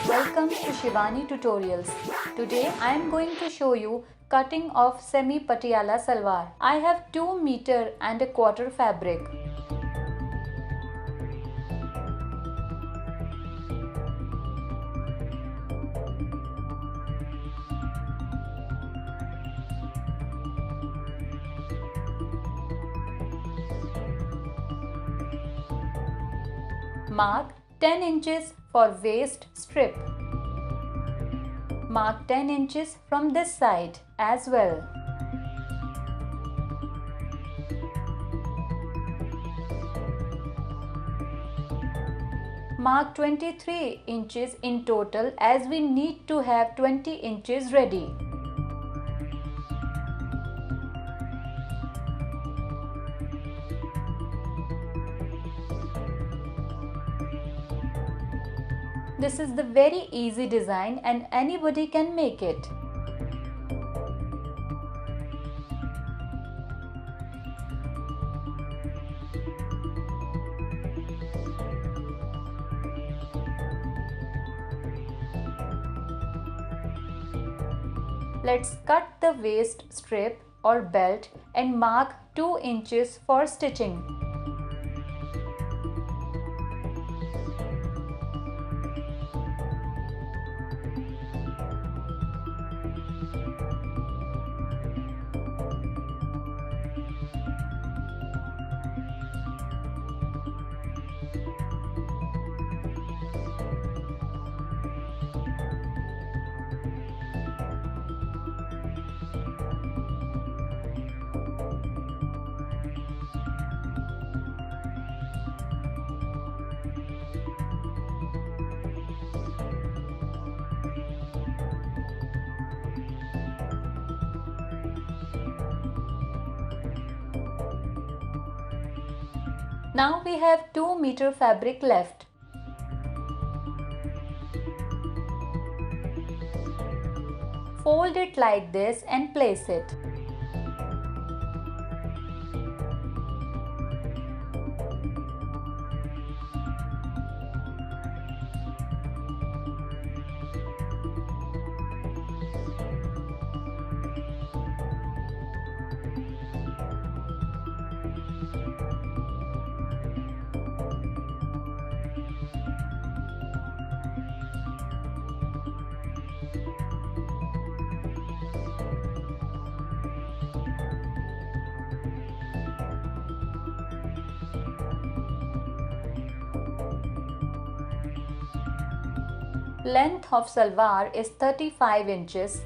Welcome to Shivani Tutorials. Today I am going to show you cutting of semi Patiala Salwar. I have 2 meter and a quarter fabric. Mark 10 inches for waist strip. Mark 10 inches from this side as well. Mark 23 inches in total as we need to have 20 inches ready. This is the very easy design and anybody can make it. Let's cut the waist strip or belt and mark 2 inches for stitching. Now we have 2 meter fabric left. Fold it like this and place it. Length of salwar is 35 inches.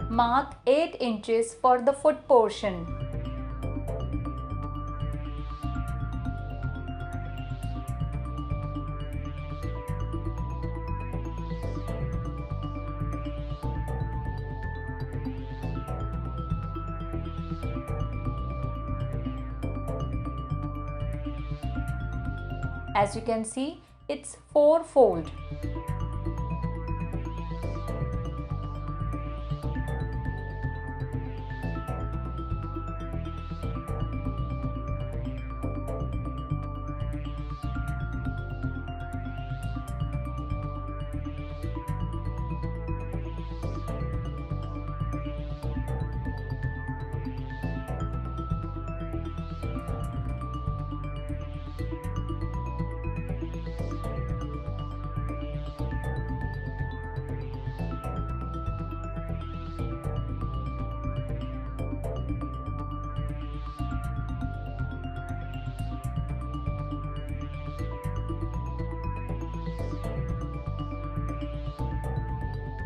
Mark 8 inches for the foot portion. As you can see, it's 4-fold.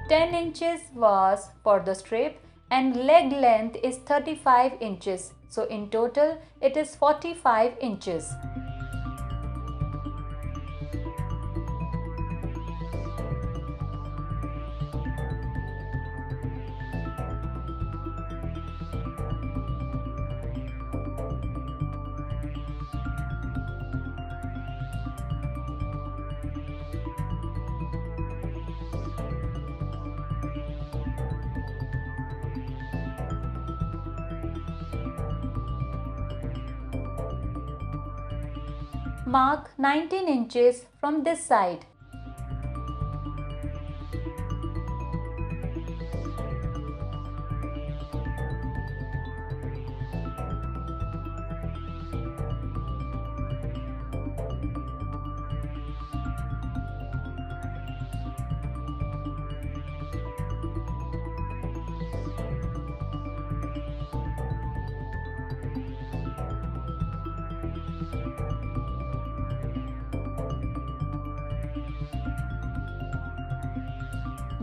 Ten inches was for the strip and leg length is 35 inches. So in total it is 45 inches. Mark 19 inches from this side.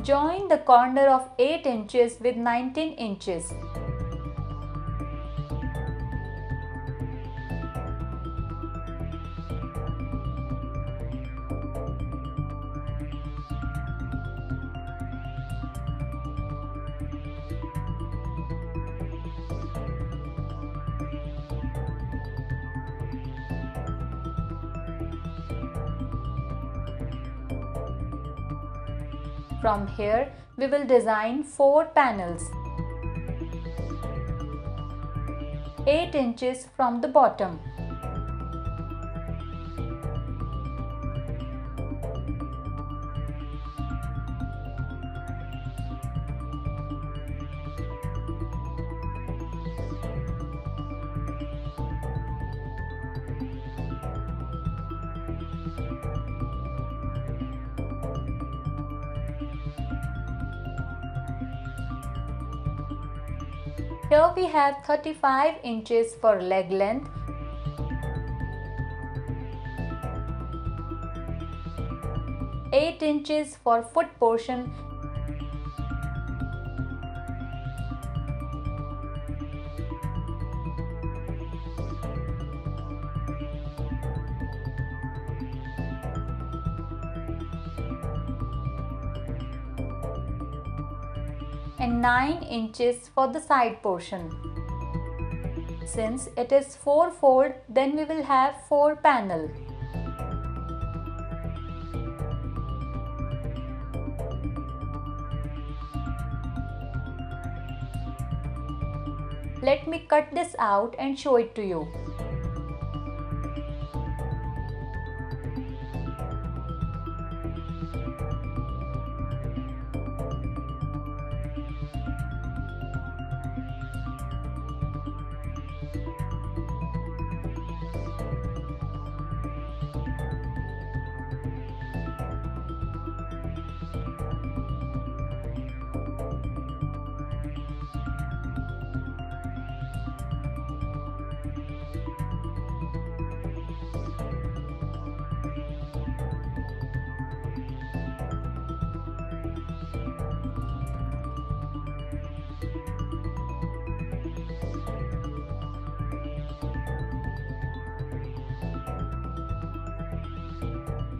Join the corner of 8 inches with 19 inches. From here, we will design 4 panels. 8 inches from the bottom. Here we have 35 inches for leg length, 8 inches for foot portion, and 9 inches for the side portion. Since it is 4-fold, then we will have 4 panels. Let me cut this out and show it to you.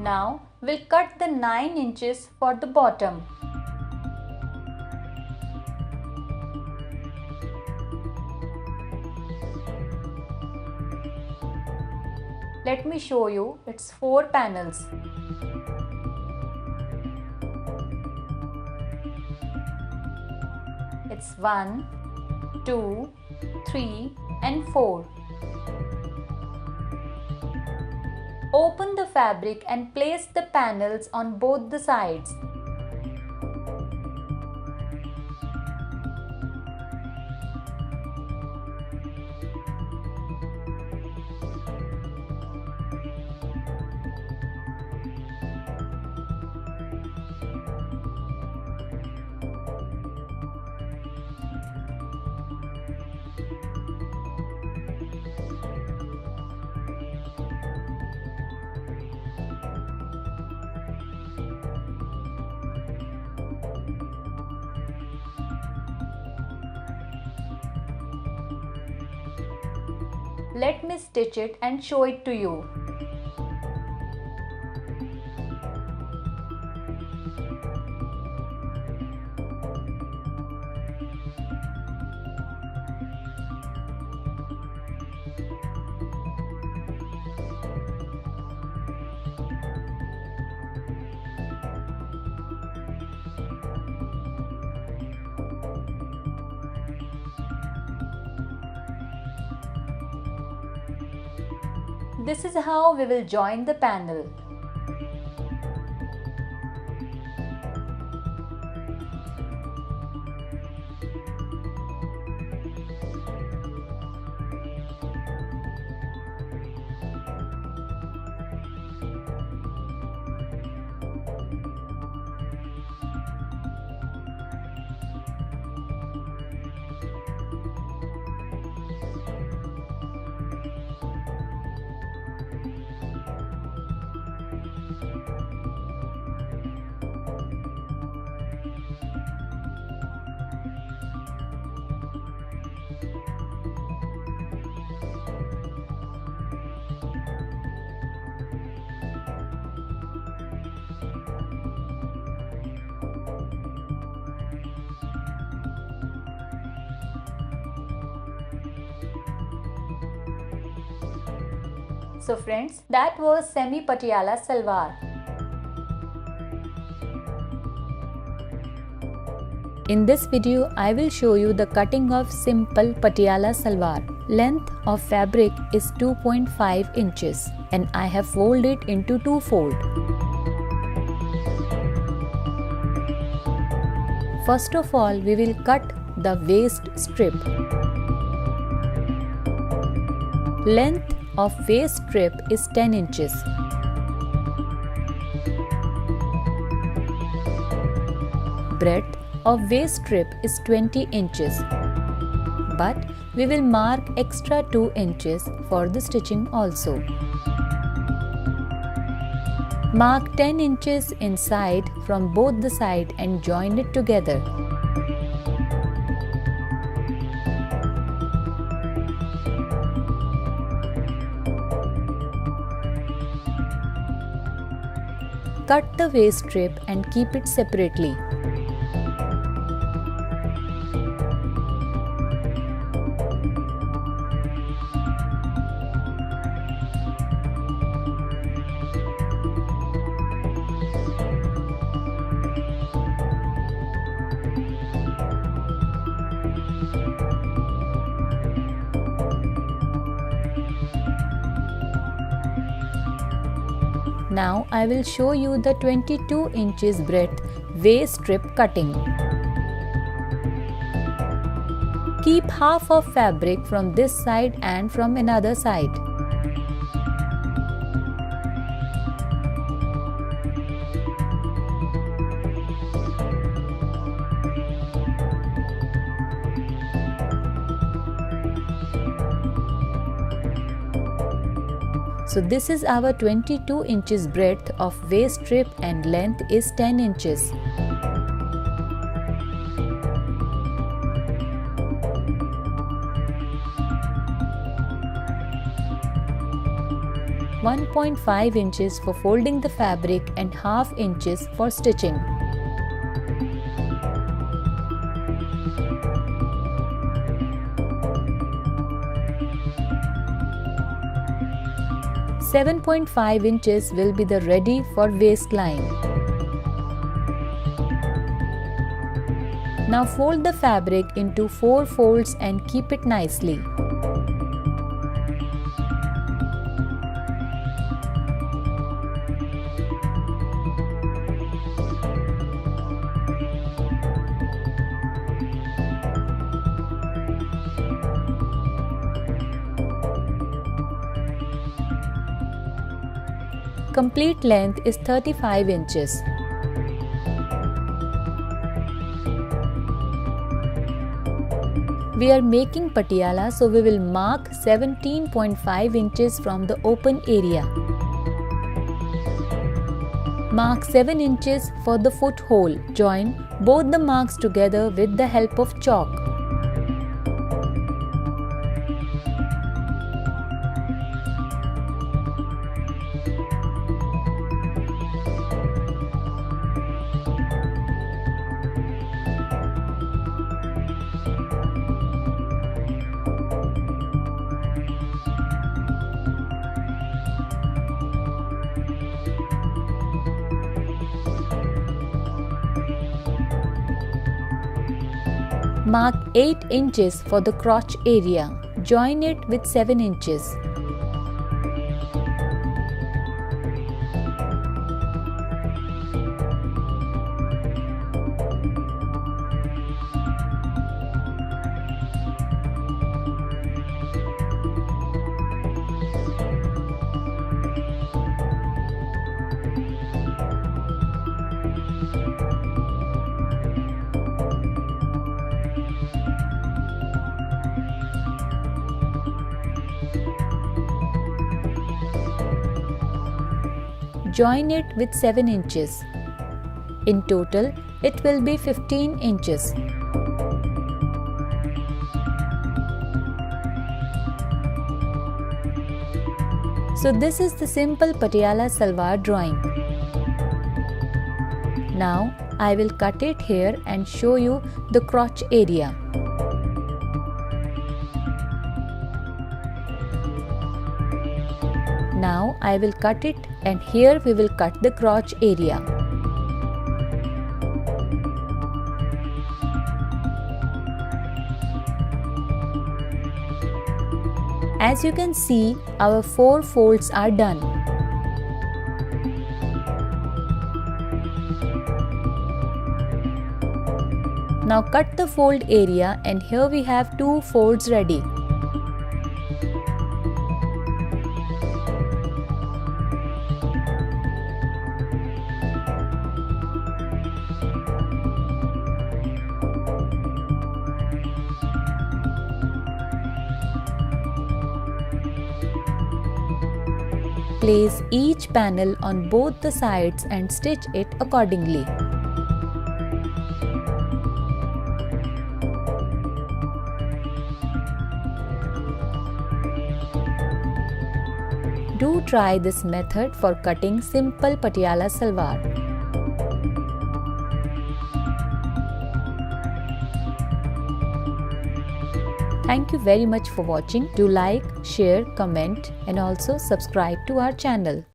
Now we'll cut the 9 inches for the bottom. Let me show you, it's 4 panels. It's 1, 2, 3 and 4. Open the fabric and place the panels on both the sides. Let me stitch it and show it to you. This is how we will join the panel. So friends, that was semi Patiala Salwar. In this video, I will show you the cutting of simple Patiala Salwar. Length of fabric is 2.5 inches and I have folded it into two folds. First of all, we will cut the waist strip. Length of waist strip is 10 inches. Breadth of waist strip is 20 inches. But we will mark extra 2 inches for the stitching also. Mark 10 inches inside from both the sides and join it together. Cut the waist strip and keep it separately. Now I will show you the 22 inches breadth waist strip cutting. Keep half of fabric from this side and from another side. So this is our 22 inches breadth of waist strip and length is 10 inches. (1.5 inches for folding the fabric and half inches for stitching. (7.5 inches will be the ready for waistline. Now fold the fabric into 4 folds and keep it nicely. Complete length is 35 inches. We are making patiala, so we will mark 17.5 inches from the open area. Mark 7 inches for the foot hole. Join both the marks together with the help of chalk. Mark 8 inches for the crotch area. Join it with 7 inches. join it with 7 inches. In total, it will be 15 inches. So this is the simple Patiala Salwar drawing. Now I will cut it here and show you the crotch area. Now I will cut it and here we will cut the crotch area. As you can see, our 4 folds are done. Now cut the fold area and here we have 2 folds ready. Place each panel on both the sides and stitch it accordingly. Do try this method for cutting simple Patiala Salwar. Thank you very much for watching. Do like, share, comment and also subscribe to our channel.